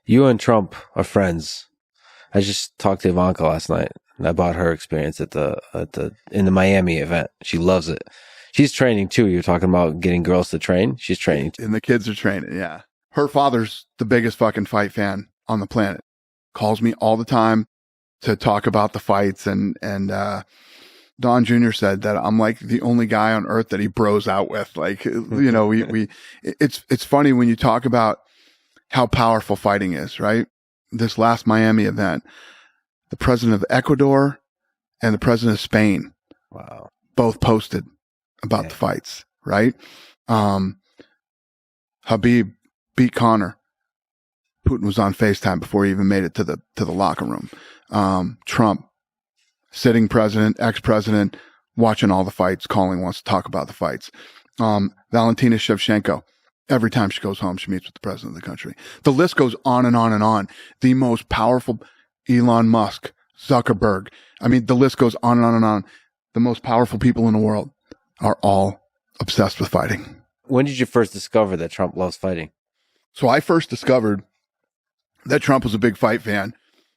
You and Trump are friends. I just talked to Ivanka last night about her experience in the Miami event. She loves it. She's training too. You're talking about getting girls to train. She's training too. And the kids are training. Yeah. Her father's the biggest fucking fight fan on the planet. Calls me all the time to talk about the fights. And Don Jr. said that I'm like the only guy on earth that he bros out with. Like, you know, it's funny when you talk about how powerful fighting is, right? This last Miami event, the president of Ecuador and the president of Spain, Wow, both posted about the fights, right? Habib beat Conor. Putin was on FaceTime before he even made it to the locker room. Trump, sitting president, ex-president, watching all the fights, wants to talk about the fights. Valentina Shevchenko, every time she goes home, she meets with the president of the country. The list goes on and on and on. The most powerful, Elon Musk, Zuckerberg. I mean, the list goes on and on and on. The most powerful people in the world are all obsessed with fighting. When did you first discover that Trump loves fighting? So I first discovered that Trump was a big fight fan.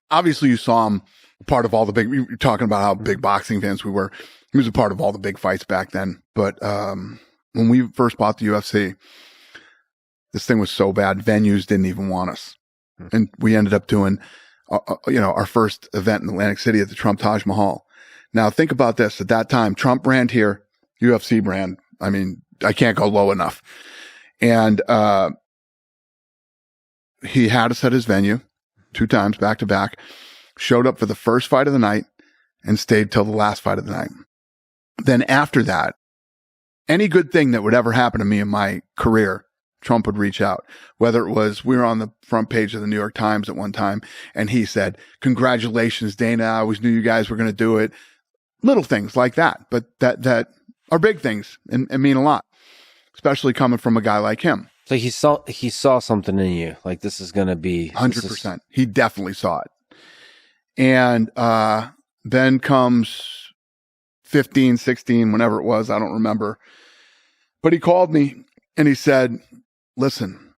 Obviously, you saw him part of all the big, you're talking about how big boxing fans we were. He was a part of all the big fights back then. But when we first bought the UFC, this thing was so bad, venues didn't even want us. And we ended up doing, our first event in Atlantic City at the Trump Taj Mahal. Now, think about this. At that time, Trump brand here, UFC brand. I mean, I can't go low enough. And he had us at his venue 2 times back to back, showed up for the first fight of the night and stayed till the last fight of the night. Then after that, any good thing that would ever happen to me in my career, Trump would reach out. Whether it was, we were on the front page of the New York Times at one time, and he said, "Congratulations, Dana. I always knew you guys were going to do it." Little things like that, but that are big things and mean a lot, especially coming from a guy like him. So he saw something in you. Like, this is going to be 100%. He definitely saw it. And then comes 15, 16, whenever it was, I don't remember. But he called me and he said, "Listen,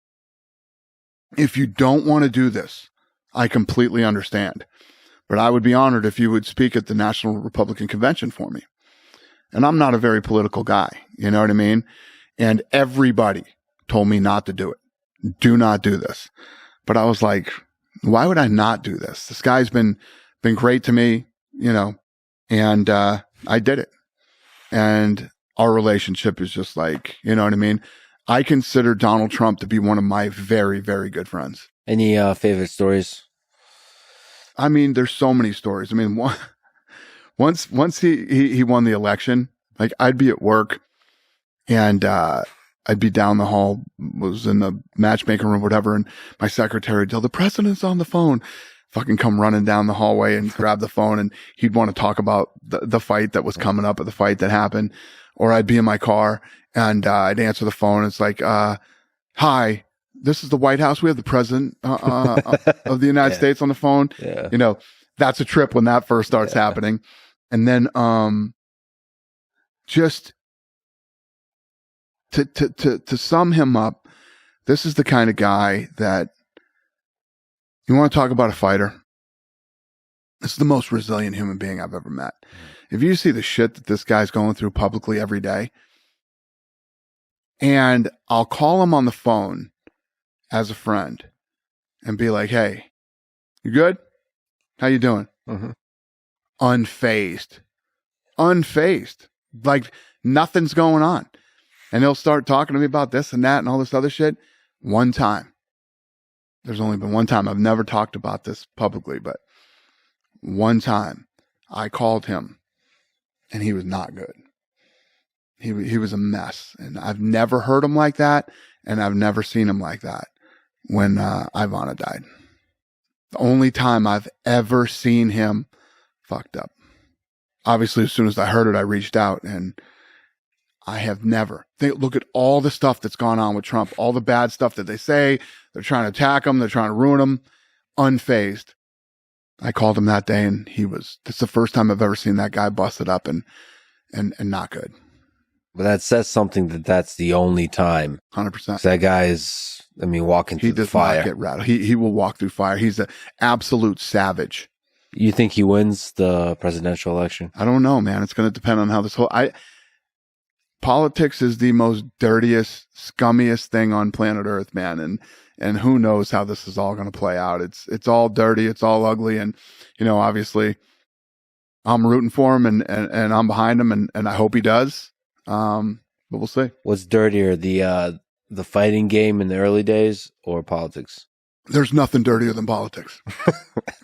if you don't want to do this, I completely understand. But I would be honored if you would speak at the National Republican Convention for me." And I'm not a very political guy. You know what I mean? And everybody told me not to do it. Do not do this. But I was like, why would I not do this? This guy's been great to me, and I did it. And our relationship is just like, you know what I mean? I consider Donald Trump to be one of my very, very good friends. Any favorite stories? I mean, there's so many stories. I mean, once he won the election, like, I'd be at work and I'd be down the hall, was in the matchmaking room, whatever, and my secretary would tell, "The president's on the phone." Fucking come running down the hallway and grab the phone, and he'd want to talk about the fight that was coming up, or the fight that happened. Or I'd be in my car and I'd answer the phone. It's like, "Hi, this is the White House. We have the president of the United States on the phone." Yeah. That's a trip when that first starts happening. And then just to sum him up, this is the kind of guy that, you want to talk about a fighter? This is the most resilient human being I've ever met. If you see the shit that this guy's going through publicly every day, and I'll call him on the phone as a friend and be like, "Hey, you good? How you doing?" Mm-hmm. Unfazed. Like nothing's going on. And he'll start talking to me about this and that and all this other shit. One time. There's only been one time. I've never talked about this publicly, but one time I called him and he was not good. He was a mess. And I've never heard him like that. And I've never seen him like that when Ivana died. The only time I've ever seen him fucked up. Obviously, as soon as I heard it, I reached out, and I have never. Look at all the stuff that's gone on with Trump, all the bad stuff that they say. They're trying to attack him. They're trying to ruin him. Unfazed. I called him that day, and that's the first time I've ever seen that guy busted up and not good. But that says something that's the only time. 100%. That guy is, I mean, walking He through the does fire. not get rattled. He will walk through fire. He's an absolute savage. You think he wins the presidential election? I don't know, man. It's going to depend on how this whole. Politics is the most dirtiest, scummiest thing on planet Earth, man. And who knows how this is all going to play out. It's all dirty. It's all ugly. And, obviously I'm rooting for him and I'm behind him and I hope he does. But we'll see. What's dirtier, the fighting game in the early days or politics? There's nothing dirtier than politics.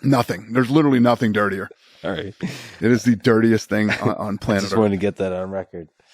Nothing. There's literally nothing dirtier. All right. It is the dirtiest thing on planet I just Earth. wanted to get that on record.